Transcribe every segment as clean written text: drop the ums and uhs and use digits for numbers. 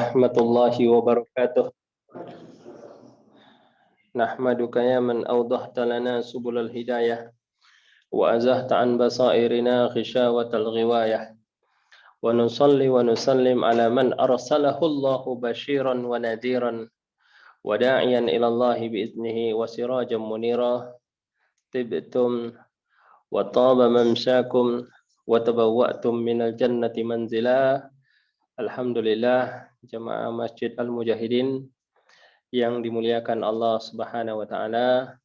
warahmatullahi wabarakatuh. Nahmaduka ya man awdahta lana subulal hidayah wa azahta an basairina ghishawatal ghiwayah wa nusalli wa nusallim ala man arsalahu Allahu bashiran wa nadiran wa da'iyan ila Allahi biiznihi wa sirajan munira. Tibtum wa taba mamsyakum wa tabawwa'tum minal jannati manzila. Alhamdulillah, jamaah Masjid Al-Mujahidin yang dimuliakan Allah Subhanahu wa taala.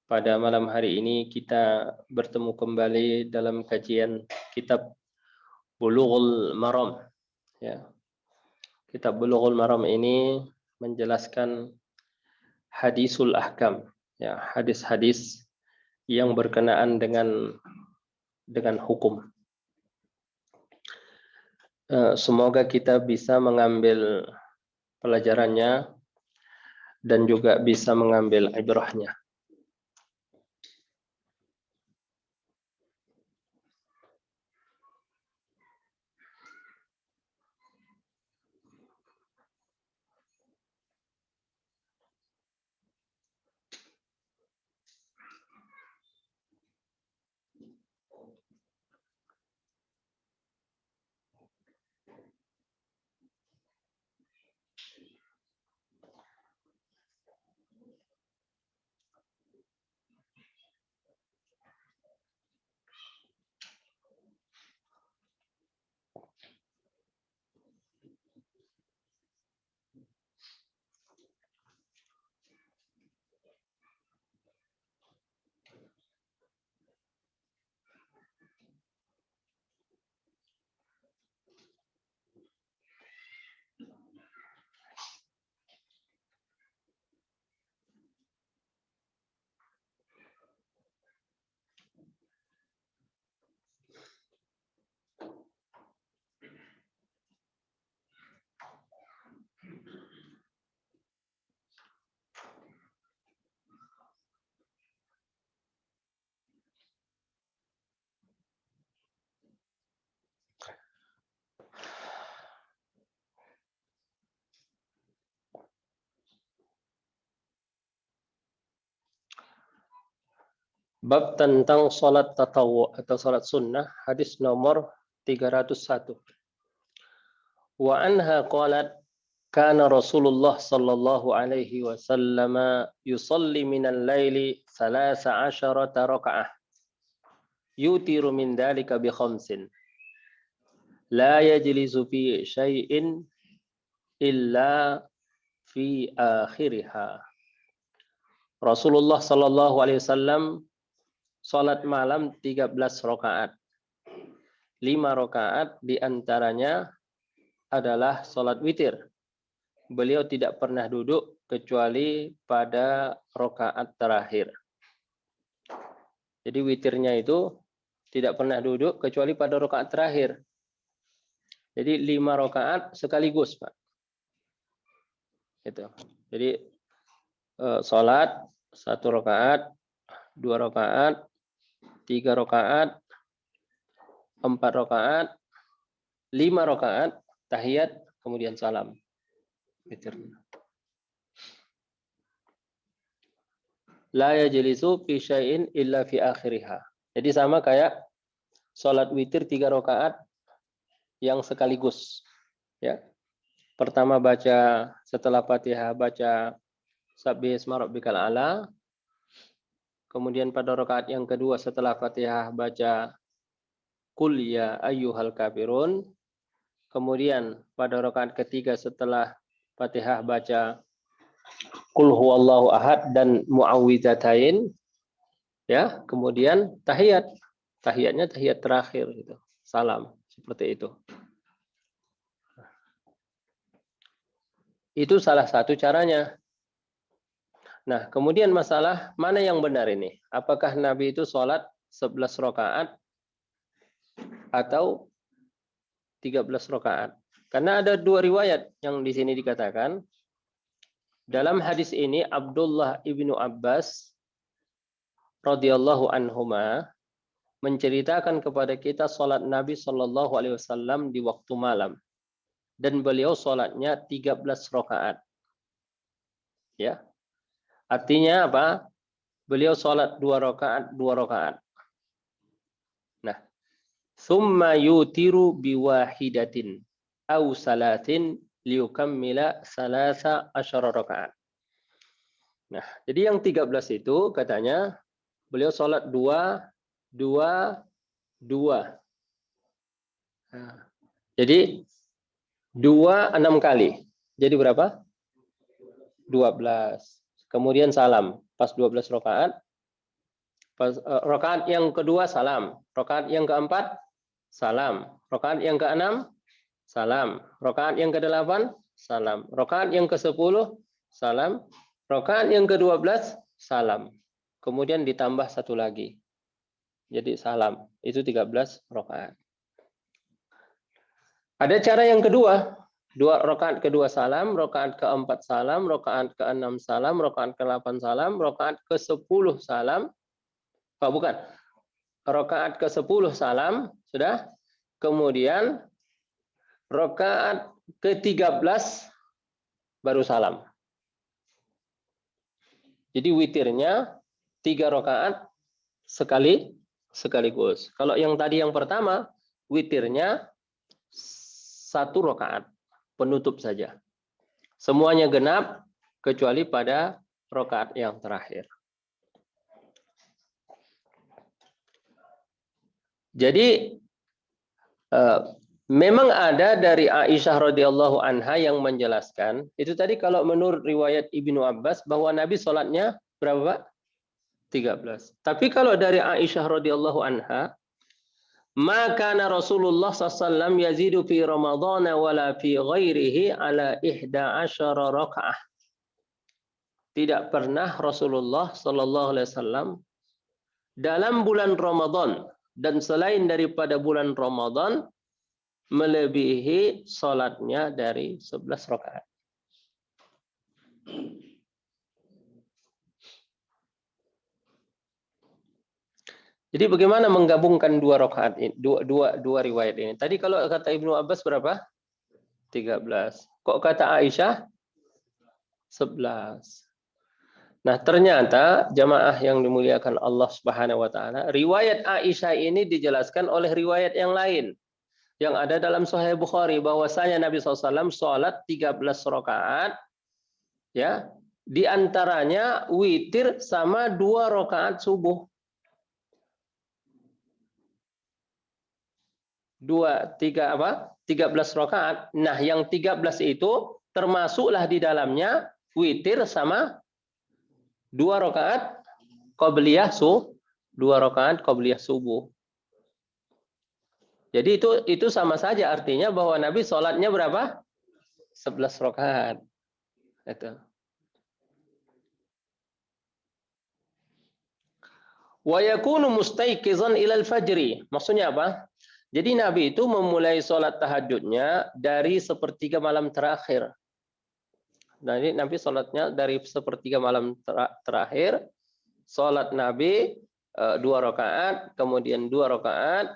Pada malam hari ini kita bertemu kembali dalam kajian kitab Bulughul Maram, ya. Kitab Bulughul Maram ini menjelaskan hadisul ahkam, ya, hadis-hadis yang berkenaan dengan hukum. Semoga kita bisa mengambil pelajarannya dan juga bisa mengambil ibrahnya. Bab tentang salat tatawwu atau salat sunnah, hadis nomor 301. Wa anha qalat kana Rasulullah sallallahu alaihi wasallam yusalli minal laili 13 raka'ah yutiru min dhalika bi khamsin la yajlisu fi syai'in illa fi akhiriha. Rasulullah sallallahu alaihi wasallam salat malam 13 rakaat. 5 rakaat diantaranya adalah salat witir. Beliau tidak pernah duduk kecuali pada rakaat terakhir. Jadi witirnya itu tidak pernah duduk kecuali pada rakaat terakhir. Jadi 5 rakaat sekaligus, Pak. Gitu. Jadi salat 1 rakaat, 2 rakaat, 3 rakaat, 4 rakaat, 5 rakaat, tahiyat, kemudian salam. Witir. La yajlisu fi syai'in illa fi akhiriha. Jadi sama kayak salat witir 3 rakaat yang sekaligus. Ya. Pertama baca setelah Fatihah baca Sabbihisma rabbikal a'la. Kemudian pada rakaat yang kedua setelah Fatihah baca Qul ya ayyuhal kafirun. Kemudian pada rakaat ketiga setelah Fatihah baca Qul huwallahu ahad dan muawwidzatain. Ya, kemudian tahiyat. Tahiyatnya tahiyat terakhir gitu. Salam, seperti itu. Itu salah satu caranya. Nah, kemudian masalah mana yang benar ini? Apakah Nabi itu sholat 11 rakaat atau 13 rakaat? Karena ada 2 riwayat yang di sini dikatakan. Dalam hadis ini Abdullah ibnu Abbas radhiyallahu anhuma menceritakan kepada kita sholat Nabi Shallallahu Alaihi Wasallam di waktu malam. dan beliau sholatnya 13 rakaat. Ya. Artinya apa? Beliau sholat 2 rakaat, 2 rakaat. Nah, summa yutiru biwahidatin au salatin liyukammila salasa asyara rakaat. Nah, jadi yang 13 itu katanya beliau sholat 2, 2, 2. Nah, jadi 2 6 kali. Jadi berapa? 12. Kemudian salam. Pas 12 rakaat. Pas rakaat yang kedua salam. Rakaat yang keempat salam. Rakaat yang keenam salam. Rakaat yang ke-8 salam. Rakaat yang ke-10 salam. Rakaat yang ke-12 salam. Kemudian ditambah satu lagi. Jadi salam. Itu 13 rakaat. Ada cara yang kedua. 2 rakaat kedua salam, rakaat keempat salam, rakaat ke-6 salam, rakaat ke-8 salam, rakaat ke-10 salam. Oh, bukan. Rakaat ke-10 salam, sudah. Kemudian rakaat ke-13 baru salam. Jadi witirnya 3 rakaat sekaligus. Kalau yang tadi yang pertama, witirnya 1 rakaat penutup saja. Semuanya genap kecuali pada rakaat yang terakhir. Jadi memang ada dari Aisyah radhiyallahu anha yang menjelaskan, itu tadi kalau menurut riwayat Ibnu Abbas bahwa Nabi sholatnya berapa, Pak? 13. Tapi kalau dari Aisyah radhiyallahu anha, maka Rasulullah SAW yazidu fi Ramadhan wala fi ghairihi ala 11 rakaah. Tidak pernah Rasulullah SAW dalam bulan Ramadan dan selain daripada bulan Ramadan melebihi salatnya dari 11 rakaat. Jadi bagaimana menggabungkan 2 rakaat ini, dua riwayat ini? Tadi kalau kata Ibnu Abbas berapa? 13. Kok kata Aisyah 11. Nah, ternyata jamaah yang dimuliakan Allah Subhanahu wa taala, riwayat Aisyah ini dijelaskan oleh riwayat yang lain yang ada dalam Sahih Bukhari bahwasanya Nabi SAW sholat 13 rakaat, ya, di antaranya witir sama 2 rakaat subuh. 13 rakaat. Nah, yang 13 itu termasuklah di dalamnya witir sama 2 rakaat qabliyah 2 rakaat qabliyah subuh. Jadi itu sama saja artinya bahwa Nabi sholatnya berapa? 11 rakaat. Itu. Wa yakunu mustaiqizan ilal fajri. Maksudnya apa? Jadi Nabi itu memulai sholat tahajudnya dari sepertiga malam terakhir. Jadi Nabi sholatnya dari sepertiga malam terakhir. Sholat Nabi 2 rakaat, kemudian 2 rakaat,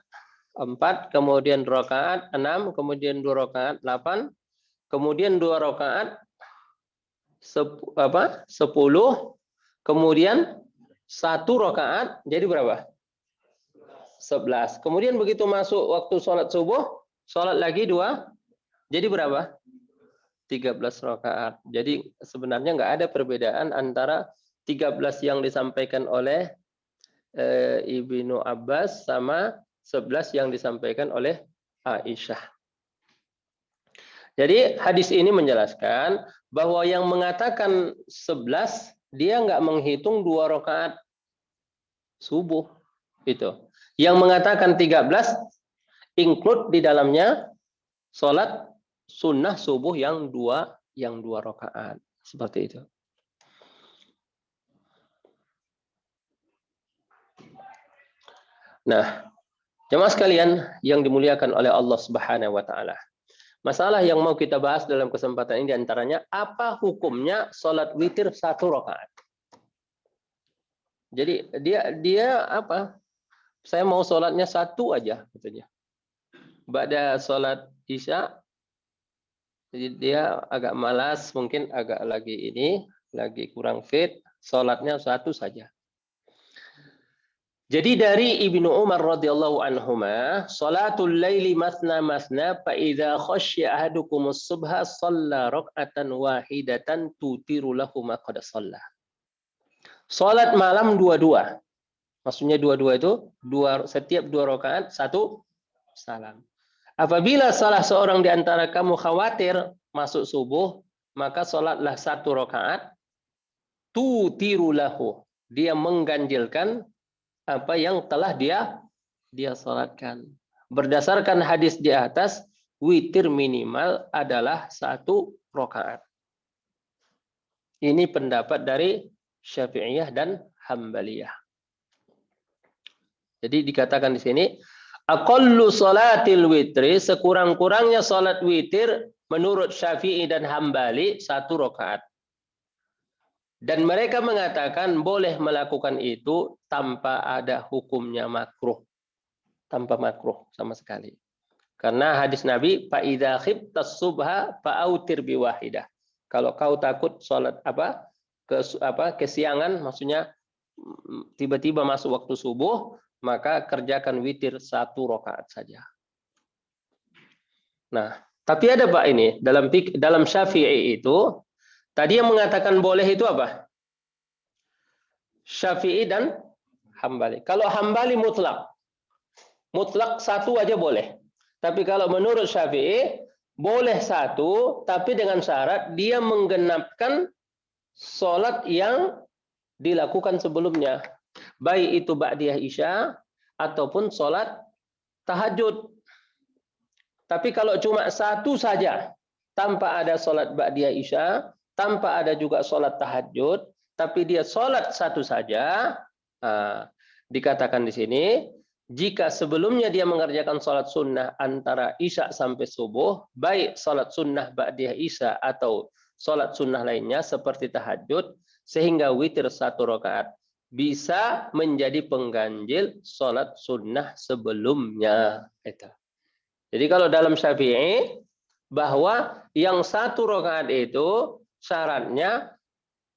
4, kemudian 2 rakaat, 6, kemudian 2 rakaat, 8, kemudian 2 rakaat, 10, kemudian 1 rakaat, jadi berapa? 11. Kemudian begitu masuk waktu sholat subuh, sholat lagi 2, jadi berapa? 13 rakaat. Jadi sebenarnya nggak ada perbedaan antara 13 yang disampaikan oleh Ibnu Abbas sama 11 yang disampaikan oleh Aisyah. Jadi hadis ini menjelaskan bahwa yang mengatakan 11 dia nggak menghitung 2 rakaat subuh itu. Yang mengatakan 13 include di dalamnya sholat sunnah subuh yang 2 rakaat. Seperti itu. Nah, jemaah sekalian yang dimuliakan oleh Allah Subhanahu wa taala. Masalah yang mau kita bahas dalam kesempatan ini diantaranya apa hukumnya sholat witir 1 rakaat. Jadi dia apa? Saya mau sholatnya 1 aja, katanya. Ba'da sholat isya Jadi dia agak malas, mungkin agak lagi kurang fit, sholatnya satu saja. Jadi dari Ibnu Umar radhiyallahu anhuma, salatul laili masna masna fa idza khasya ahadukumus subha shalla rak'atan wahidatan tutiru lahu ma qad shalla. Salat malam dua-dua. Maksudnya dua-dua itu setiap dua rakaat satu salam. Apabila salah seorang di antara kamu khawatir masuk subuh, maka salatlah satu rakaat tutiru lahu. Dia mengganjilkan apa yang telah dia salatkan. Berdasarkan hadis di atas, witir minimal adalah satu rakaat. Ini pendapat dari Syafi'iyah dan Hambaliyah. Jadi dikatakan di sini, aqallu salatil witri, sekurang-kurangnya salat witir menurut Syafi'i dan Hambali satu rakaat. Dan mereka mengatakan boleh melakukan itu tanpa ada hukumnya makruh. Tanpa makruh sama sekali. Karena hadis Nabi, fa idza khiftas subha fa'autir biwahidah. Kalau kau takut salat kesiangan, maksudnya tiba-tiba masuk waktu subuh, maka kerjakan witir satu rakaat saja. Nah, tapi ada Pak ini dalam Syafi'i itu tadi yang mengatakan boleh itu apa? Syafi'i dan Hambali. Kalau Hambali mutlak satu aja boleh. Tapi kalau menurut Syafi'i boleh satu, tapi dengan syarat dia menggenapkan sholat yang dilakukan sebelumnya. Baik itu ba'diyah isya ataupun sholat tahajud. Tapi kalau cuma satu saja, tanpa ada sholat ba'diyah isya, tanpa ada juga sholat tahajud, tapi dia sholat satu saja, dikatakan di sini, jika sebelumnya dia mengerjakan sholat sunnah antara isya sampai subuh, baik sholat sunnah ba'diyah isya atau sholat sunnah lainnya seperti tahajud, sehingga witir satu rakaat, bisa menjadi pengganjil sholat sunnah sebelumnya. Jadi kalau dalam Syafi'i, bahwa yang satu rakaat itu syaratnya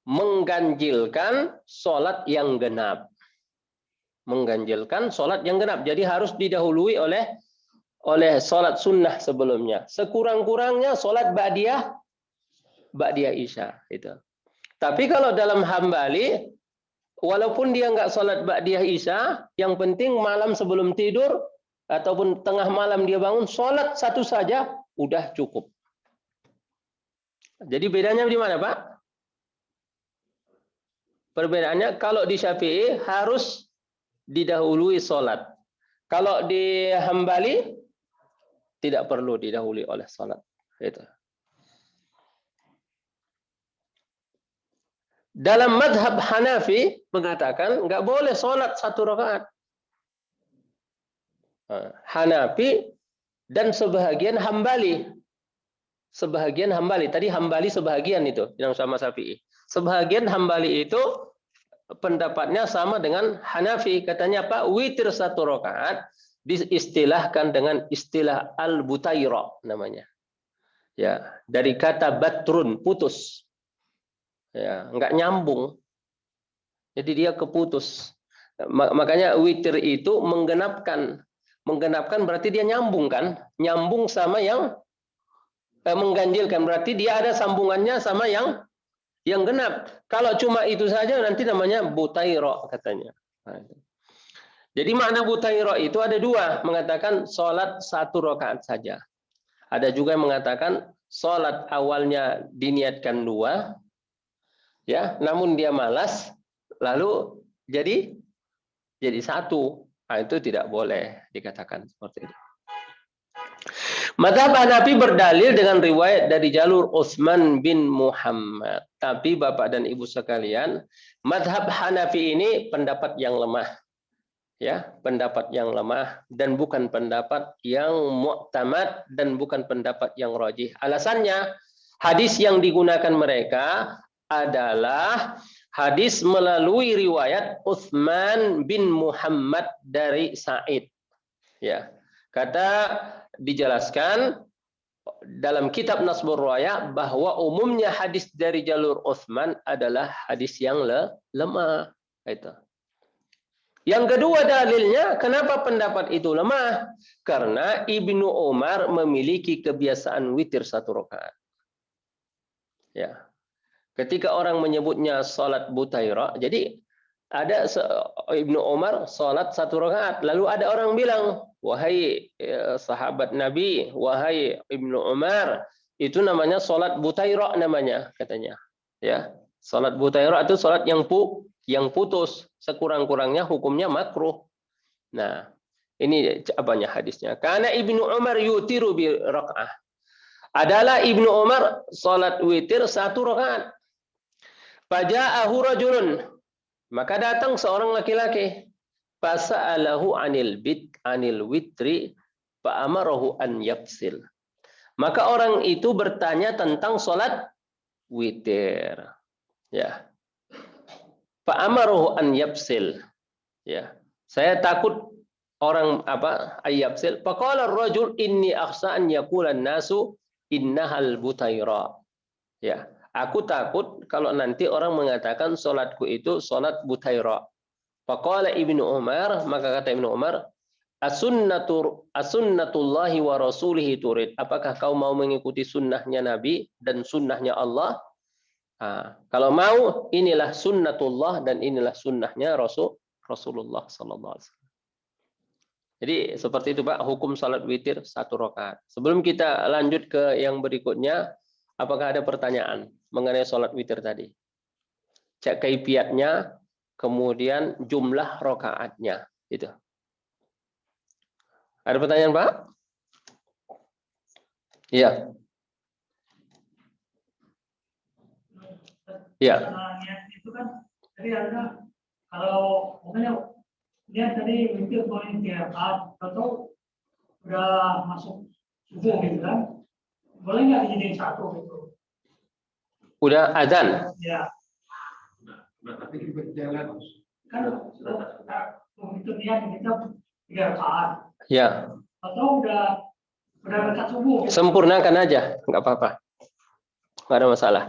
mengganjilkan sholat yang genap. Mengganjilkan sholat yang genap. Jadi harus didahului oleh sholat sunnah sebelumnya. Sekurang-kurangnya sholat ba'diyah isya. Itu. Tapi kalau dalam Hambali, walaupun dia nggak sholat ba'diyah isya, yang penting malam sebelum tidur ataupun tengah malam dia bangun, sholat satu saja udah cukup. Jadi bedanya di mana, Pak? Perbedaannya kalau di Syafi'i harus didahului sholat. Kalau di Hambali tidak perlu didahului oleh sholat. Itu. Dalam madhab Hanafi mengatakan nggak boleh sholat satu rakaat. Hanafi dan sebahagian Hambali. Sebahagian Hambali. Tadi Hambali sebahagian itu yang sama Syafi'i. Sebahagian Hambali itu pendapatnya sama dengan Hanafi. Katanya Pak, witir satu rakaat diistilahkan dengan istilah al-butaira namanya. Ya, dari kata batrun, putus. Ya, enggak nyambung. Jadi dia keputus. Makanya witir itu menggenapkan. Menggenapkan berarti dia nyambung kan? Nyambung sama yang mengganjilkan. Berarti dia ada sambungannya sama yang genap. Kalau cuma itu saja nanti namanya butairo katanya. Nah, jadi makna butairo itu ada dua. Mengatakan sholat satu rakaat saja. Ada juga yang mengatakan sholat awalnya diniatkan dua. Ya, namun dia malas. Lalu jadi satu. Nah, itu tidak boleh dikatakan seperti itu. Madhab Hanafi berdalil dengan riwayat dari jalur Utsman bin Muhammad. Tapi Bapak dan Ibu sekalian, madhab Hanafi ini pendapat yang lemah. Ya, pendapat yang lemah dan bukan pendapat yang mu'tamad dan bukan pendapat yang rajih. Alasannya, hadis yang digunakan mereka adalah hadis melalui riwayat Utsman bin Muhammad dari Sa'id. Ya. Kata dijelaskan dalam kitab Nasbur Raya bahwa umumnya hadis dari jalur Utsman adalah hadis yang lemah. Itu. Yang kedua dalilnya, kenapa pendapat itu lemah? Karena Ibnu Umar memiliki kebiasaan witir 1 rakaat. Ya. Ketika orang menyebutnya salat butaira, jadi ada Ibnu Umar salat 1 rakaat, lalu ada orang bilang, wahai sahabat Nabi, wahai Ibnu Umar, itu namanya salat butaira namanya, katanya. Ya, salat butaira itu salat yang putus, sekurang-kurangnya hukumnya makruh. Nah, ini apanya hadisnya? Karena Ibnu Umar yutiru bi rakaah. Adalah Ibnu Umar salat witir 1 rakaat. Faja'ahu rajulun, maka datang seorang laki-laki. Fasa'alahu anil witri fa'amarahu an yafsil. Maka orang itu bertanya tentang salat witir. Ya. Fa'amarahu an yafsil. Ya. Saya takut orang ayyafsil. Faqala ar-rajul inni akhsha an yaqula an-nasu innahal butaira. Ya. Aku takut kalau nanti orang mengatakan solatku itu solat butaira. Faqala Ibnu Umar, maka kata Ibnu Umar, asunnatullahi wa rasulihi turid. Apakah kau mau mengikuti sunnahnya Nabi dan sunnahnya Allah? Kalau mau, inilah sunnatullah dan inilah sunnahnya Rasulullah sallallahu alaihi wasallam. Jadi seperti itu Pak, hukum salat witir 1 rakaat. Sebelum kita lanjut ke yang berikutnya, apakah ada pertanyaan mengenai sholat witir tadi? Cek kaifiatnya, kemudian jumlah rakaatnya. Itu. Ada pertanyaan, Pak? Iya. Iya. Itu kan tadi ada kalau makanya dia tadi witir boleh tiap atau udah masuk subuh gitu kan? Boleh nggak dijadiin 1 gitu? Udah azan? Ya. Tapi berjalan. Kan itu niat kita 3 rakaat. Ya. Atau udah dekat subuh. Gitu. Sempurnakan aja, nggak apa-apa. Nggak ada masalah.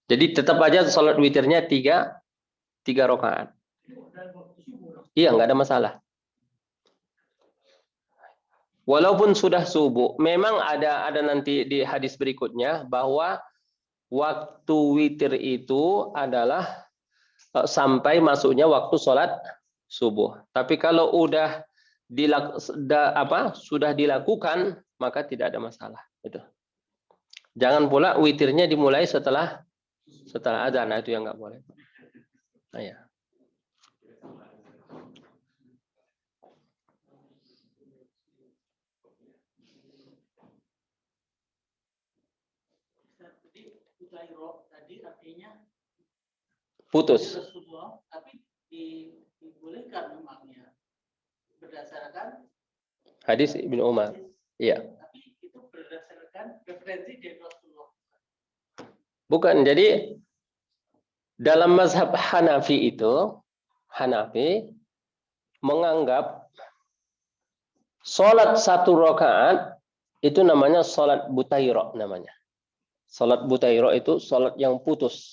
Jadi tetap aja sholat witirnya 3 rakaat. Iya, nggak ada masalah. Walaupun sudah subuh, memang ada nanti di hadis berikutnya bahwa waktu witir itu adalah sampai masuknya waktu sholat subuh. Tapi kalau sudah dilakukan, maka tidak ada masalah. Itu. Jangan pula witirnya dimulai setelah azan, itu yang nggak boleh. Nah, ya. Tadi artinya Putus. Tapi dibolehkan memangnya berdasarkan Hadis Ibnu Umar. Iya. Tapi itu berdasarkan referensi dari Rasulullah. Bukan. Jadi dalam mazhab Hanafi menganggap sholat 1 rakaat itu namanya sholat butaira namanya. Sholat butaira itu sholat yang putus.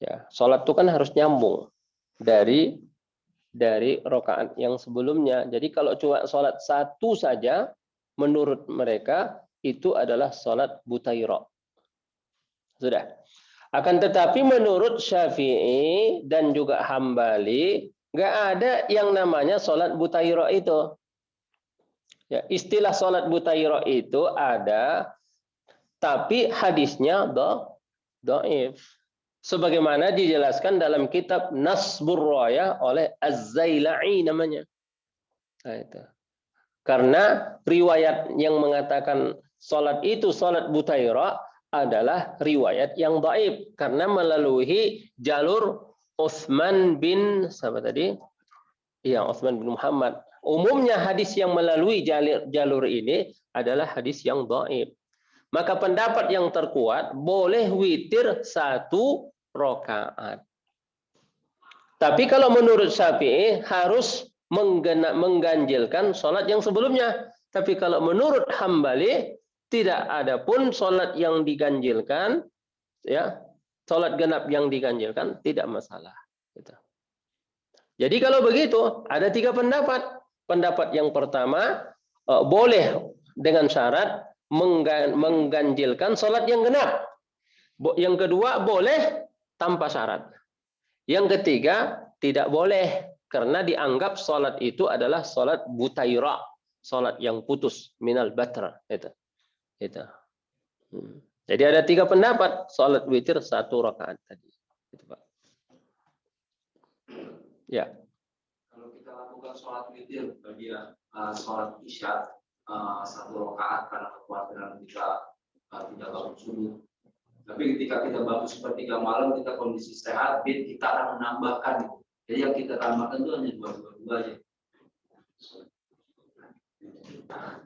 Ya, sholat itu kan harus nyambung dari rakaat yang sebelumnya. Jadi kalau cuma sholat 1 saja, menurut mereka itu adalah sholat butaira. Sudah. Akan tetapi menurut Syafi'i dan juga Hambali, nggak ada yang namanya sholat butaira itu. Ya, istilah sholat butaira itu ada, tapi hadisnya dhaif. Sebagaimana dijelaskan dalam kitab Nasbur Raya oleh Az-Zailai namanya. Nah, itu. Karena riwayat yang mengatakan sholat itu sholat butaira adalah riwayat yang dhaif karena melalui jalur Utsman bin Muhammad. Umumnya hadis yang melalui jalur ini adalah hadis yang dhaif. Maka pendapat yang terkuat boleh witir 1 rakaat. Tapi kalau menurut Syafi'i harus mengganjilkan sholat yang sebelumnya. Tapi kalau menurut Hambali tidak ada pun sholat yang diganjilkan, ya, sholat genap yang diganjilkan tidak masalah. Gitu. Jadi kalau begitu ada 3 pendapat. Pendapat yang pertama boleh dengan syarat mengganjilkan sholat yang genap. Yang kedua boleh tanpa syarat. Yang ketiga tidak boleh karena dianggap sholat itu adalah sholat butaira, sholat yang putus minal batra. Itu. Jadi ada 3 pendapat sholat witir 1 rakaat tadi. Itu, Pak. Ya. Kalau kita lakukan sholat witir bagian sholat isya 1 rakaat karena kekhawatiran kita tidak bangun subuh. Tapi ketika kita bangun sepertiga malam kita kondisi sehat, kita akan menambahkan. Jadi yang kita tambahkan itu hanya 2 aja.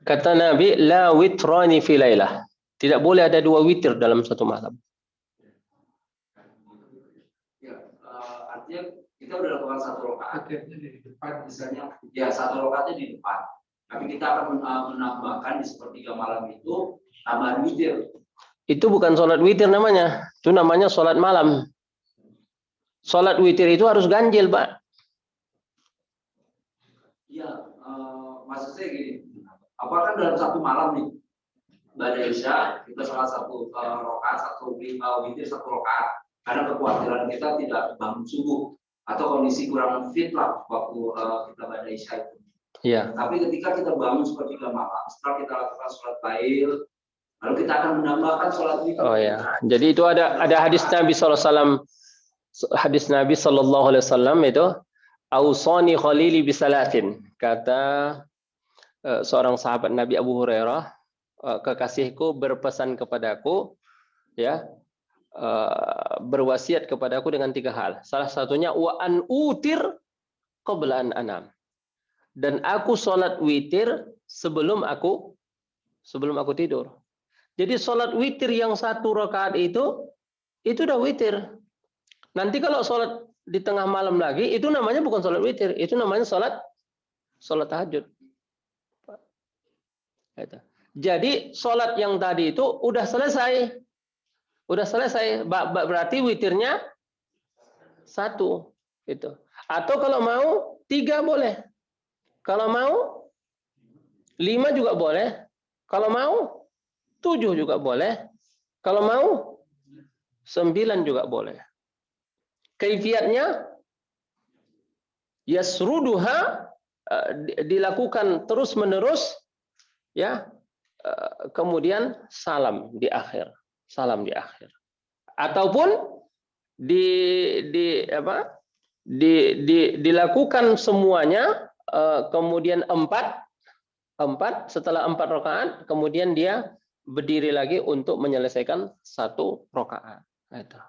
Kata Nabi, la witrani fi lailah. Tidak boleh ada 2 witir dalam satu malam. Ya, artinya kita udah lakukan 1 rakaat. Di depan Misalnya, ya 1 rakaatnya di depan. Tapi kita akan menambahkan di sepertiga malam itu tambahan witir. Itu bukan sholat witir namanya. Itu namanya sholat malam. Sholat witir itu harus ganjil, Pak. Iya, maksud saya gini. Apakah dalam satu malam nih, Ba'da Isya kita salah 1 rakaat, 1 witir 1 rakaat karena kekhawatiran kita tidak bangun subuh atau kondisi kurang fit lah waktu kita Ba'da Isya itu. Iya. Tapi ketika kita bangun sepertiga malam, setelah kita lakukan sholat lail, lalu kita akan menambahkan sholat witir. Oh ya. Jadi itu ada hadis Nabi SAW. Hadis Nabi SAW itu, Ausani khalili bisalatin. Kata seorang sahabat Nabi Abu Hurairah, kekasihku berpesan kepadaku, ya, berwasiat kepadaku dengan 3 hal. Salah satunya wa an utir qabla an anam. Dan aku sholat witir sebelum aku tidur. Jadi sholat witir yang 1 rakaat itu udah witir. Nanti kalau sholat di tengah malam lagi, itu namanya bukan sholat witir, itu namanya sholat tahajud. Jadi sholat yang tadi itu udah selesai. Berarti witirnya 1. Itu. Atau kalau mau 3 boleh. Kalau mau 5 juga boleh. Kalau mau 7 juga boleh. Kalau mau 9 juga boleh. Kaifiatnya yasruduha, dilakukan terus-menerus, ya. Kemudian salam di akhir. Ataupun dilakukan semuanya, kemudian 4 setelah 4 rakaat, kemudian dia berdiri lagi untuk menyelesaikan 1 rakaat. Itu.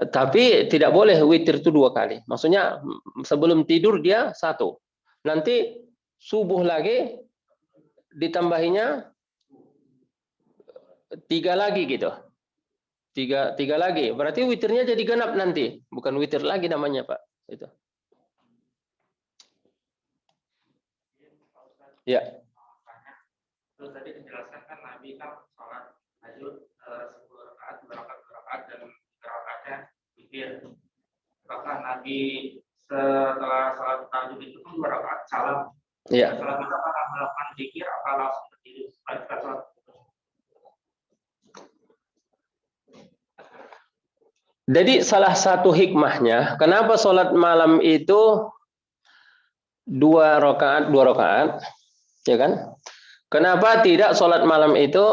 Tapi tidak boleh witir itu 2 kali. Maksudnya sebelum tidur dia 1. Nanti subuh lagi ditambahinya 3 lagi gitu. 3 lagi. Berarti witirnya jadi genap nanti. Bukan witir lagi namanya, Pak. Itu. Ya. Terus tadi dijelaskan kan Nabi kan sholat tahajud 10 rakaat, 2 rakaat dan 3 rakaatnya witir. Apakah Nabi setelah sholat tahajud itu kan 2 rakaat salam? Iya. Setelah itu apakah melakukan zikir atau langsung tertidur setelah kita sholat? Jadi salah satu hikmahnya, kenapa sholat malam itu 2 rakaat, ya kan? Kenapa tidak sholat malam itu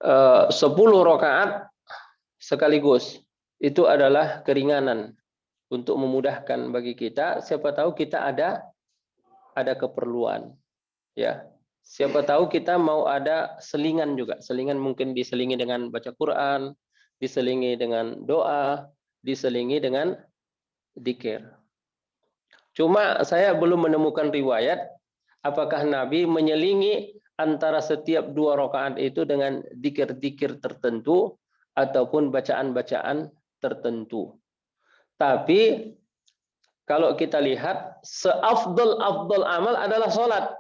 10 rakaat sekaligus? Itu adalah keringanan untuk memudahkan bagi kita. Siapa tahu kita ada keperluan, ya. Siapa tahu kita mau ada selingan juga. Selingan mungkin diselingi dengan baca Quran, diselingi dengan doa, diselingi dengan dzikir. Cuma saya belum menemukan riwayat apakah Nabi menyelingi antara setiap 2 rakaat itu dengan dzikir-dzikir tertentu ataupun bacaan-bacaan tertentu. Tapi kalau kita lihat seafdal amal adalah sholat.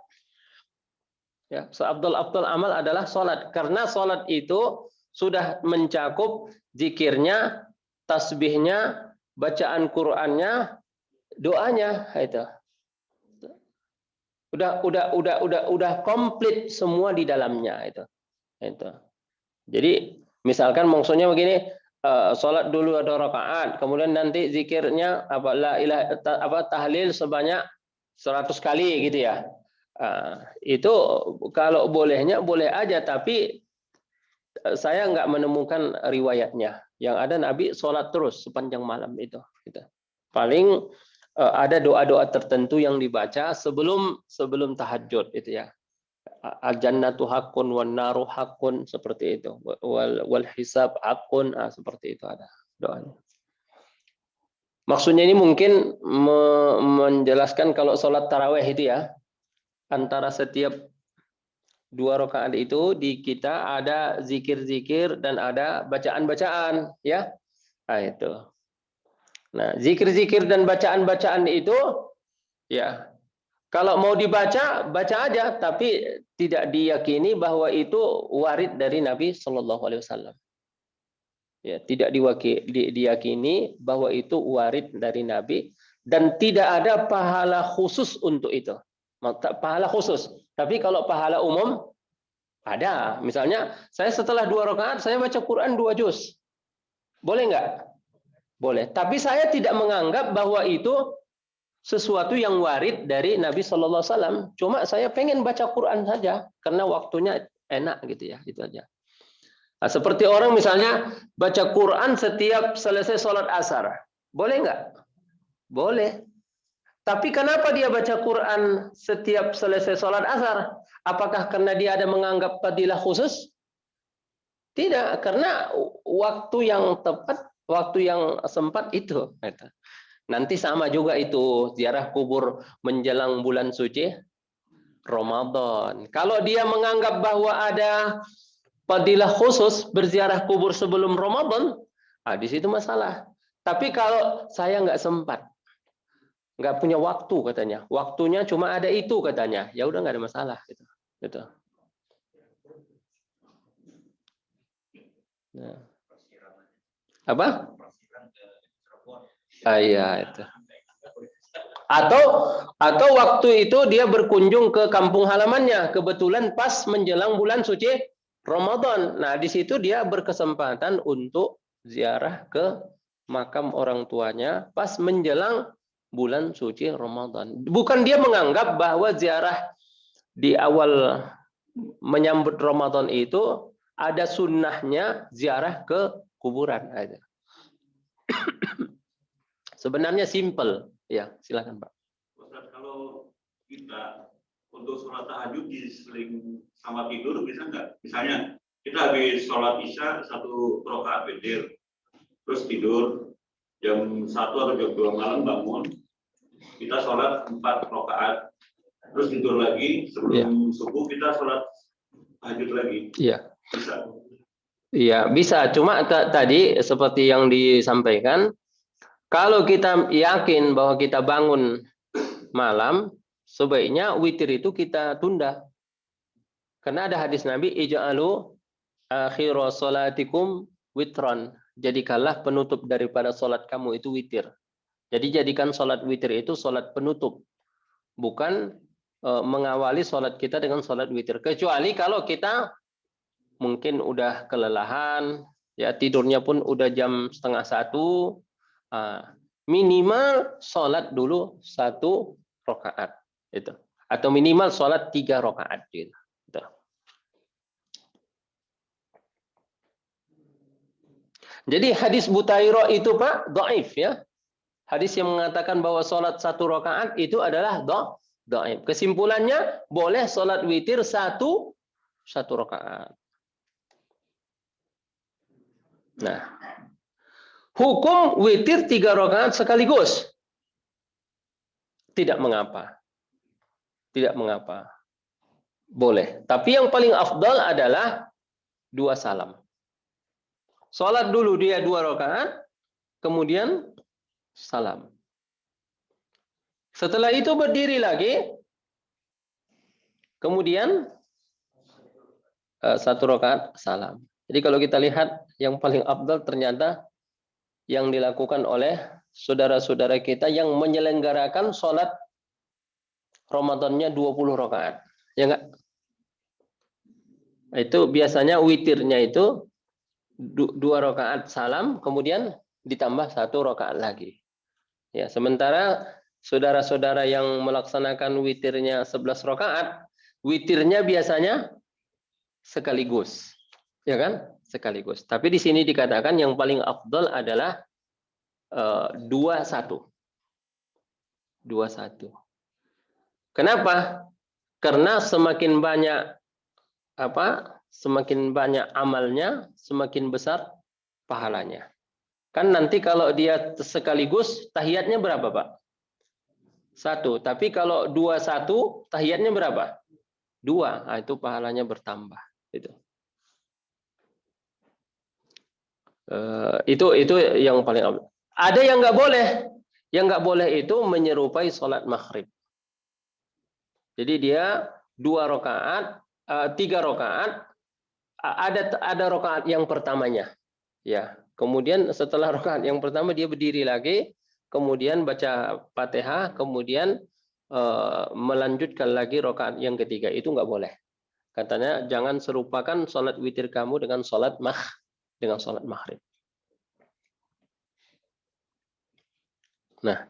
Ya, seafdal-afdal amal adalah sholat. Karena sholat itu sudah mencakup zikirnya, tasbihnya, bacaan Qur'annya, doanya itu. Udah komplit semua di dalamnya itu. Itu. Jadi misalkan maksudnya begini, sholat dulu ada rakaat, kemudian nanti zikirnya tahlil sebanyak 100 kali gitu ya. Itu kalau bolehnya boleh aja, tapi saya nggak menemukan riwayatnya. Yang ada Nabi sholat terus sepanjang malam itu. Gitu. Paling ada doa-doa tertentu yang dibaca sebelum tahajud itu ya. Al-jannatu haqqun wan naru haqqun, seperti itu. Wal hisab haqqun, seperti itu ada doanya. Maksudnya ini mungkin menjelaskan kalau sholat tarawih itu ya, antara setiap 2 rakaat itu di kita ada zikir-zikir dan ada bacaan-bacaan ya. Nah itu. Nah, zikir-zikir dan bacaan-bacaan itu ya, kalau mau dibaca, baca aja, tapi tidak diyakini bahwa itu warid dari Nabi Shallallahu Alaihi Wasallam. Ya, tidak diyakini bahwa itu warid dari Nabi, dan tidak ada pahala khusus untuk itu. Pahala khusus. Tapi kalau pahala umum ada. Misalnya, saya setelah 2 rakaat saya baca Quran 2 juz. Boleh nggak? Boleh. Tapi saya tidak menganggap bahwa itu sesuatu yang warid dari Nabi Shallallahu Alaihi Wasallam. Cuma saya pengen baca Quran saja karena waktunya enak gitu ya, itu aja. Nah, seperti orang misalnya baca Quran setiap selesai sholat asar, boleh nggak? Boleh. Tapi kenapa dia baca Quran setiap selesai sholat asar? Apakah karena dia ada menganggap fadilah khusus? Tidak, karena waktu yang tepat, waktu yang sempat itu. Nanti sama juga itu ziarah kubur menjelang bulan suci Ramadan. Kalau dia menganggap bahwa ada fadilah khusus berziarah kubur sebelum Ramadan, di situ masalah. Tapi kalau saya nggak sempat, nggak punya waktu katanya, waktunya cuma ada itu katanya, ya udah nggak ada masalah gitu. Gitu. Nah. Apa? Iya itu. Atau waktu itu dia berkunjung ke kampung halamannya, kebetulan pas menjelang bulan suci Ramadan. Nah, di situ dia berkesempatan untuk ziarah ke makam orang tuanya pas menjelang bulan suci Ramadan. Bukan dia menganggap bahwa ziarah di awal menyambut Ramadan itu ada sunnahnya ziarah ke kuburan. Sebenarnya simple. Ya, silakan Pak. Ustaz, kalau kita untuk sholat tahajud diseling sama tidur bisa nggak? Misalnya kita habis sholat isya 1 rakaat witir, terus tidur jam 1 atau jam 2 malam bangun, kita sholat 4 rakaat, terus tidur lagi sebelum subuh kita sholat tahajud lagi. Iya. Bisa. Iya, bisa. Cuma tadi seperti yang disampaikan, kalau kita yakin bahwa kita bangun malam, sebaiknya witir itu kita tunda. Karena ada hadis Nabi, ij'alu akhira salatikum witron. Jadikanlah penutup daripada salat kamu itu witir. Jadi jadikan salat witir itu salat penutup. Bukan mengawali salat kita dengan salat witir. Kecuali kalau kita mungkin udah kelelahan, ya tidurnya pun udah jam 12:30, minimal sholat dulu 1 rakaat itu, atau minimal sholat 3 rakaat gitu. Jadi hadis Butairah itu Pak dhaif ya. Hadis yang mengatakan bahwa sholat 1 rakaat itu adalah dhaif. Kesimpulannya boleh sholat witir 1 rakaat. Nah, hukum witir 3 rakaat sekaligus. Tidak mengapa. Tidak mengapa. Boleh. Tapi yang paling afdal adalah 2 salam. Salat dulu dia 2 rakaat, kemudian salam. Setelah itu berdiri lagi, kemudian 1 rakaat salam. Jadi kalau kita lihat yang paling afdal ternyata yang dilakukan oleh saudara-saudara kita yang menyelenggarakan sholat Ramadannya 20 rakaat. Ya enggak? Itu biasanya witirnya itu 2 rakaat salam, kemudian ditambah 1 rakaat lagi. Ya, sementara saudara-saudara yang melaksanakan witirnya 11 rakaat, witirnya biasanya sekaligus. Ya kan? Sekaligus. Tapi di sini dikatakan yang paling afdal adalah 2-1. 2-1. Kenapa? Karena semakin banyak semakin banyak amalnya, semakin besar pahalanya. Kan nanti kalau dia sekaligus tahiyatnya berapa, Pak? 1. Tapi kalau 2-1 tahiyatnya berapa? 2. Nah, itu pahalanya bertambah. Itu yang paling awal. Ada yang nggak boleh. Yang nggak boleh itu menyerupai sholat maghrib. Jadi dia 2 rakaat, 3 rakaat, ada rakaat yang pertamanya. Ya, kemudian setelah rakaat yang pertama dia berdiri lagi, kemudian baca Fatihah, kemudian melanjutkan lagi rakaat yang ketiga. Itu nggak boleh. Katanya jangan serupakan sholat witir kamu dengan sholat maghrib. Nah,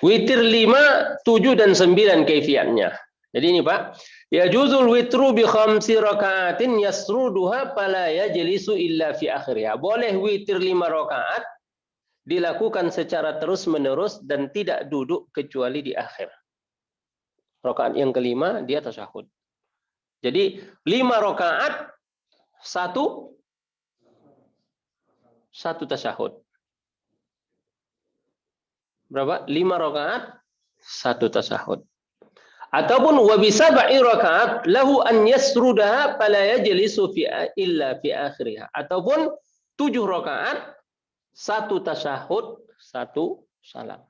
witir 5, 7 dan 9 kaifiatnya. Jadi ini Pak, ya juzul witru bi 5 rakaatin yasruduha fala yajlisu illa fi akhiriha. Boleh witir 5 rakaat dilakukan secara terus-menerus dan tidak duduk kecuali di akhir. Rakaat yang kelima dia tasyahud. Jadi 5 rakaat satu tasyahud. Berapa? 5 rakaat 1 tasyahud. Ataupun wa bi 7 rakaat lahu an yasrudaha fala yajlisu illa fi akhiriha. Ataupun 7 rakaat 1 tasyahud 1 salam.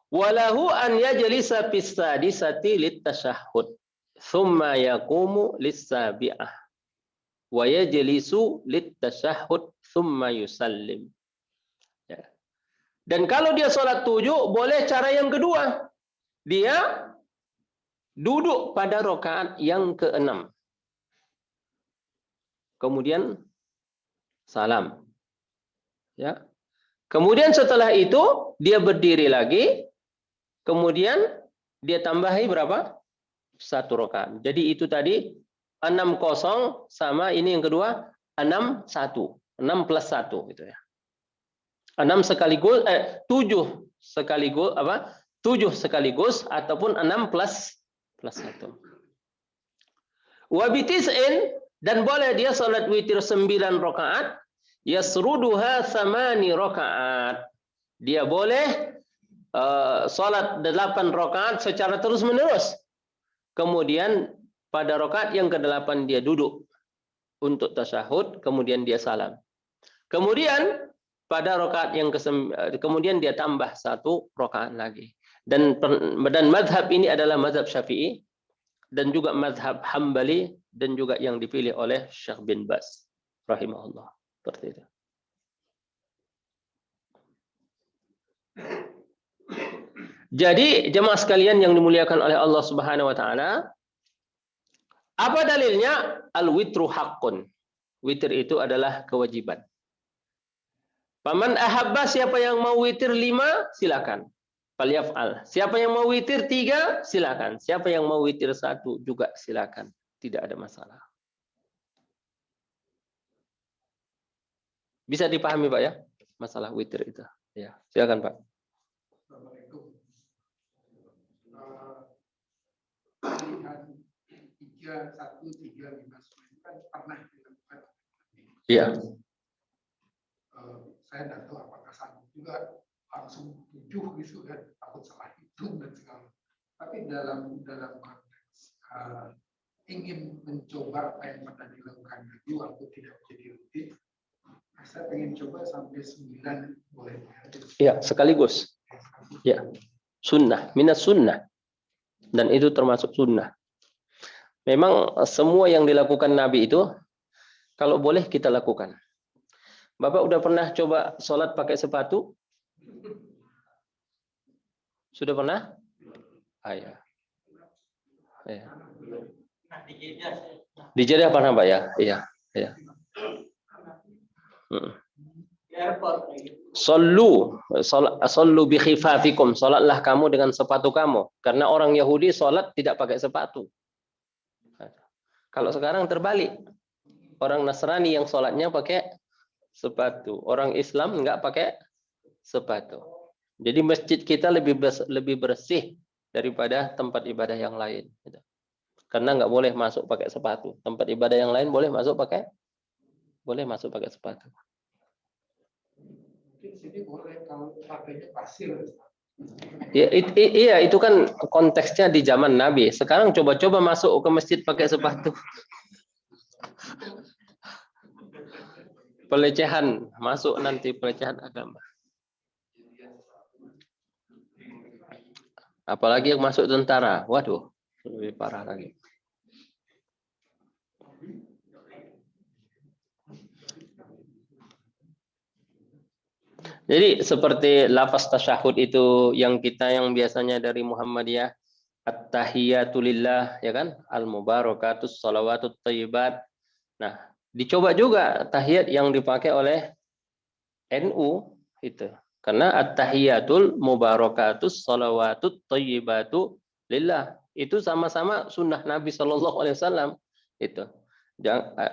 Walahu an yajlisa fis sadisati lit tasyahud thumma yaqumu lis sabi'ah wa yajlisu lit tasyahud thumma yusallim. Ya. Dan kalau dia sholat 7 boleh cara yang kedua. Dia duduk pada rakaat yang ke-6. Kemudian salam. Ya. Kemudian setelah itu dia berdiri lagi. Kemudian dia tambahi berapa? 1 rakaat. Jadi itu tadi 6-0 sama ini yang kedua 6-1. 6 plus 1 gitu ya. 6 sekaligus 7 sekaligus 7 sekaligus ataupun 6 plus 1. Wa bitis'in dan boleh dia salat witir 9 rakaat, yasruduha 8 rakaat. Dia boleh salat 8 rakaat secara terus-menerus. Kemudian pada rakaat yang ke-8 dia duduk untuk tasyahud, kemudian dia salam. Kemudian pada rakaat yang kemudian dia tambah 1 rakaat lagi. Dan mazhab ini adalah mazhab Syafi'i dan juga mazhab Hambali dan juga yang dipilih oleh Syekh bin Baz rahimahullah. Seperti itu. Jadi jemaah sekalian yang dimuliakan oleh Allah Subhanahu wa taala, apa dalilnya? Al-witru haqqun. Witir itu adalah kewajiban. Faman ahabba, siapa yang mau witir 5 silakan. Falyaf'al. Siapa yang mau witir 3 silakan. Siapa yang mau witir 1 juga silakan. Tidak ada masalah. Bisa dipahami Pak ya? Masalah witir itu. Ya, silakan Pak. Assalamualaikum. Pilihan 3, 1, 3, 5, 10 kan pernah dilakukan. Iya. Saya tidak tahu apakah sanggup juga langsung 7 gitu kan, takut salah hitung dan segala. Tapi dalam konteks ingin mencoba apa yang pernah dilakukan lagi waktu tidak menjadi rutin, saya ingin coba sampai 9 boleh. Iya, sekaligus. Ya, sunnah, minas sunnah. Dan itu termasuk sunnah. Memang semua yang dilakukan Nabi itu kalau boleh kita lakukan. Bapak udah pernah coba sholat pakai sepatu? Sudah pernah? Ya. Di Jeddah pernah Pak ya? Iya. Iya. Sallu bi khifafikum. Salatlah kamu dengan sepatu kamu. Karena orang Yahudi salat tidak pakai sepatu. Kalau sekarang terbalik. Orang Nasrani yang salatnya pakai sepatu. Orang Islam enggak pakai sepatu. Jadi masjid kita lebih bersih daripada tempat ibadah yang lain. Karena nggak boleh masuk pakai sepatu. Tempat ibadah yang lain boleh masuk pakai sepatu. Di sini boleh kalau pakainya pasir. Ya, iya itu kan konteksnya di zaman Nabi. Sekarang coba-coba masuk ke masjid pakai sepatu. Pelecehan masuk nanti, pelecehan agama. Apalagi yang masuk tentara. Waduh, lebih parah lagi. Jadi seperti lafaz tasyahud itu yang biasanya dari Muhammadiyah, at-tahiyatulillah, ya kan? Al-mubarakatus shalawatut thayyibat. Nah, dicoba juga tahiyat yang dipakai oleh NU itu. Karena at-tahiyatul mubarakatus shalawatut thayyibatu lillah. Itu sama-sama sunnah Nabi Shallallahu alaihi wasallam itu.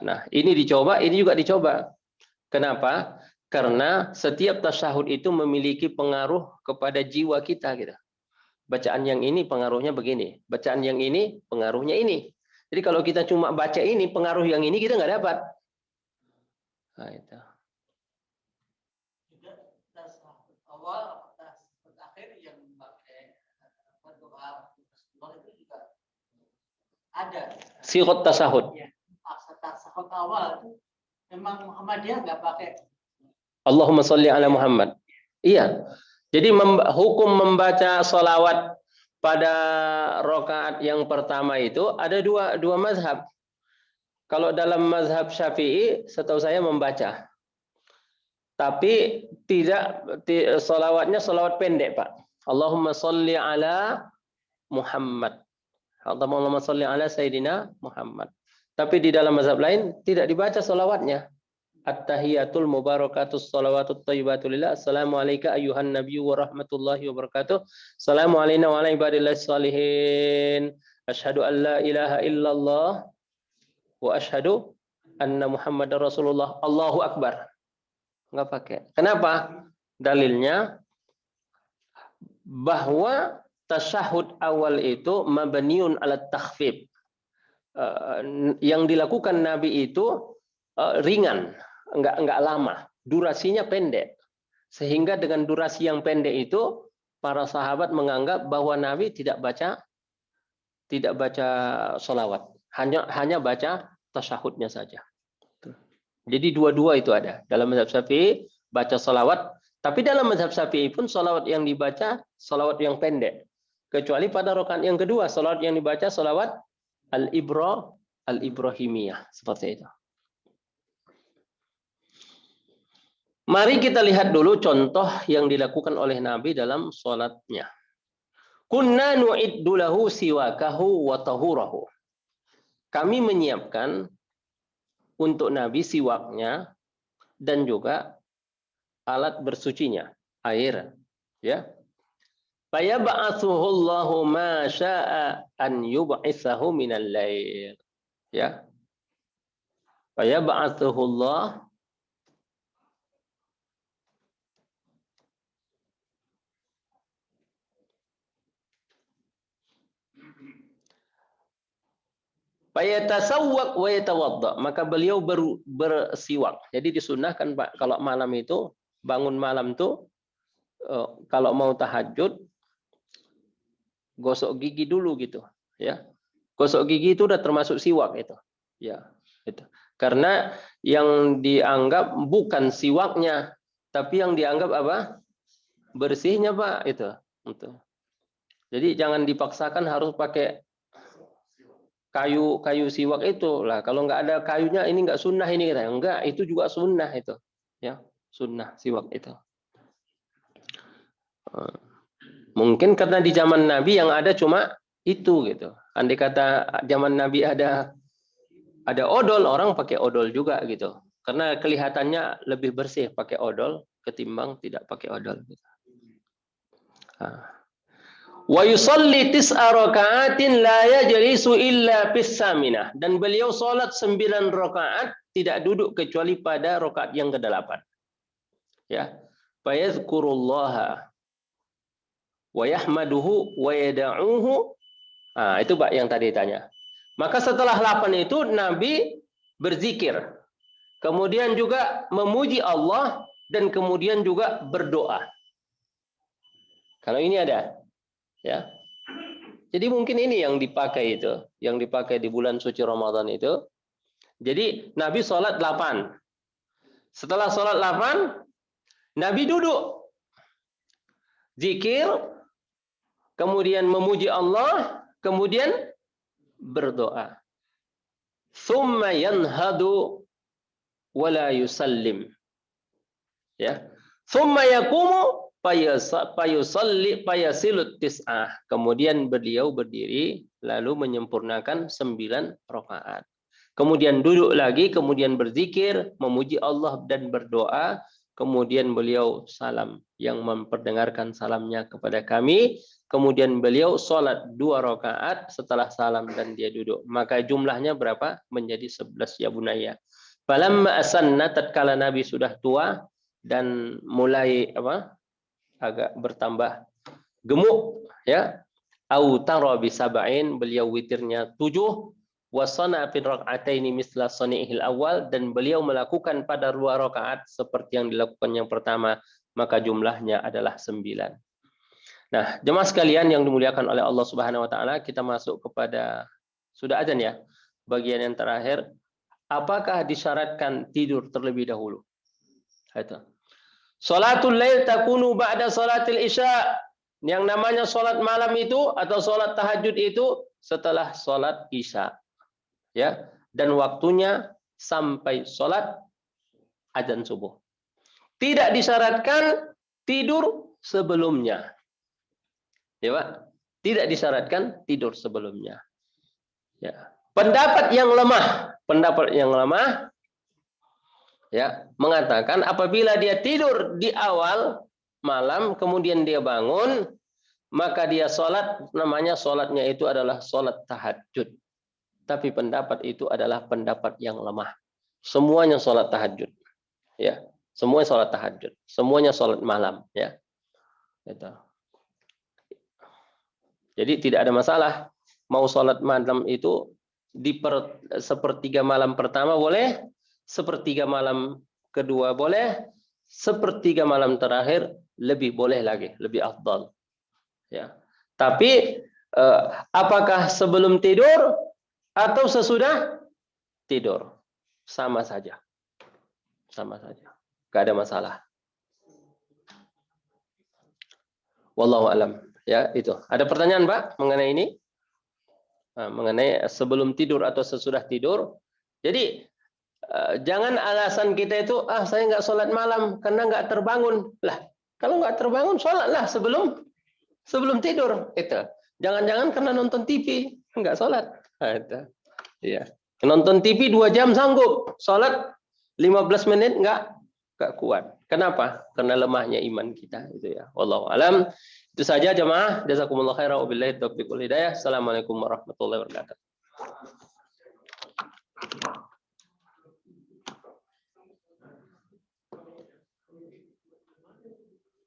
Nah, ini dicoba, ini juga dicoba. Kenapa? Karena setiap tasyahud itu memiliki pengaruh kepada jiwa kita gitu. Bacaan yang ini pengaruhnya begini, bacaan yang ini pengaruhnya ini. Jadi kalau kita cuma baca ini, pengaruh yang ini kita nggak dapat. Nah, itu. Tasyahud awal atau tasyahud akhir yang pakai doa itu juga ada. Sighot tasyahud. Ya, tasyahud awal itu memang Muhammadiyah nggak pakai. Allahumma sholli ala Muhammad. Iya. Jadi hukum membaca sholawat pada rakaat yang pertama itu ada dua mazhab. Kalau dalam mazhab Syafi'i, setahu saya membaca. Tapi tidak sholawatnya sholawat pendek, Pak. Allahumma sholli ala Muhammad. Allahumma sholli ala Sayyidina Muhammad. Tapi di dalam mazhab lain tidak dibaca sholawatnya. At-tahiyatul mubarakatus salawatut thayyibatu lillah. Assalamu alayka ayyuhan nabiyyu wa rahmatullahi wa barakatuh. Assalamu alayna wa ala ibadillah salihin. Asyhadu an la ilaha illallah wa asyhadu anna Muhammadar Rasulullah. Allahu akbar. Enggak pakai. Kenapa? Dalilnya bahwa tasyahud awal itu mabniun ala takhfif. Yang dilakukan Nabi itu ringan, enggak lama, durasinya pendek. Sehingga dengan durasi yang pendek itu para sahabat menganggap bahwa Nabi tidak baca sholawat, hanya baca tasyahudnya saja. Jadi dua-dua itu ada. Dalam mazhab Syafi'i baca sholawat, tapi dalam mazhab Syafi'i pun sholawat yang dibaca sholawat yang pendek. Kecuali pada rakaat yang kedua, sholawat yang dibaca sholawat al-Ibrahimiyah, seperti itu. Mari kita lihat dulu contoh yang dilakukan oleh Nabi dalam sholatnya. Kunna nu'iddu lahu siwakahu wa tahurahu. Kami menyiapkan untuk Nabi siwaknya dan juga alat bersucinya, air, ya. Fayab'atsuhu Allahu ma syaa an yub'itsahu minal lail. Ya. Fayab'atsuhu Allah fayatasawwaq wa yatawadda, maka beliau bersiwak. Jadi disunahkan Pak, kalau malam itu bangun malam tuh kalau mau tahajud gosok gigi dulu gitu, ya. Gosok gigi itu udah termasuk siwak itu. Ya, itu. Karena yang dianggap bukan siwaknya, tapi yang dianggap apa? Bersihnya, Pak, itu. Jadi jangan dipaksakan harus pakai kayu siwak itu lah. Kalau nggak ada kayunya ini nggak sunnah ini kita. Enggak, itu juga sunnah itu. Ya, sunnah siwak itu. Mungkin karena di zaman Nabi yang ada cuma itu gitu. Andai kata zaman Nabi ada odol, orang pakai odol juga gitu. Karena kelihatannya lebih bersih pakai odol ketimbang tidak pakai odol. Wa yusalli tis'a raka'atin la yajlisu illa fis saminah. Dan beliau salat 9 rakaat tidak duduk kecuali pada rakaat yang ke-8. Ya. Fa yazkurullaha wa yahmaduhu wa yad'uhu. Itu Pak yang tadi tanya. Maka setelah 8 itu Nabi berzikir. Kemudian juga memuji Allah dan kemudian juga berdoa. Kalau ini ada. Ya. Jadi mungkin ini yang dipakai itu, yang dipakai di bulan suci Ramadan itu. Jadi Nabi sholat 8. Setelah sholat 8, Nabi duduk. Zikir, kemudian memuji Allah, kemudian berdoa. Thumma yanhadu wala yusallim. Ya. Thumma yaqumu fayusalli fayasilut tis'ah. Kemudian beliau berdiri lalu menyempurnakan 9 rakaat. Kemudian duduk lagi, kemudian berzikir, memuji Allah dan berdoa. Kemudian beliau salam, yang memperdengarkan salamnya kepada kami. Kemudian beliau sholat 2 rakaat setelah salam dan dia duduk. Maka jumlahnya berapa? Menjadi 11 ya bunaya. Falamma asanna, tatkala Nabi sudah tua dan mulai agak bertambah gemuk, ya. Au tara bi sab'in, beliau witirnya 7. Wasana fi rak'ataini misla sani'il awal, dan beliau melakukan pada 2 rakaat seperti yang dilakukan yang pertama, maka jumlahnya adalah 9. Nah, jemaah sekalian yang dimuliakan oleh Allah Subhanahu wa taala, kita masuk kepada sudah azan ya. Bagian yang terakhir, apakah disyaratkan tidur terlebih dahulu? Itu. Salatul lail takunu ba'da salatil isya. Yang namanya salat malam itu atau salat tahajud itu setelah salat isya. Ya, dan waktunya sampai salat azan subuh. Tidak disyaratkan tidur sebelumnya. Ya, Pak. Tidak disyaratkan tidur sebelumnya. Ya. Pendapat yang lemah ya, mengatakan apabila dia tidur di awal malam kemudian dia bangun, maka dia sholat, namanya sholatnya itu adalah sholat tahajud. Tapi pendapat itu adalah pendapat yang lemah. Semuanya sholat tahajud, ya, semuanya sholat tahajud, semuanya sholat malam, ya. Gitu. Jadi tidak ada masalah mau sholat malam itu di sepertiga malam pertama boleh, sepertiga malam kedua boleh, sepertiga malam terakhir lebih boleh lagi, lebih afdal. Ya. Tapi apakah sebelum tidur atau sesudah tidur? Sama saja. Sama saja. Gak ada masalah. Wallahu alam. Ya, itu. Ada pertanyaan, Pak, mengenai ini? Mengenai sebelum tidur atau sesudah tidur. Jadi jangan alasan kita itu, saya nggak sholat malam karena nggak terbangun. Lah, kalau nggak terbangun, sholatlah sebelum tidur. Itu. Jangan-jangan karena nonton TV nggak sholat. Itu. Iya. Nonton TV 2 jam sanggup, sholat 15 menit nggak kuat. Kenapa? Karena lemahnya iman kita. Itu ya. Wallahu alam. Itu saja jemaah. Jazakumullah khairan wa billahi taufiq wal hidayah. Assalamualaikum warahmatullahi wabarakatuh.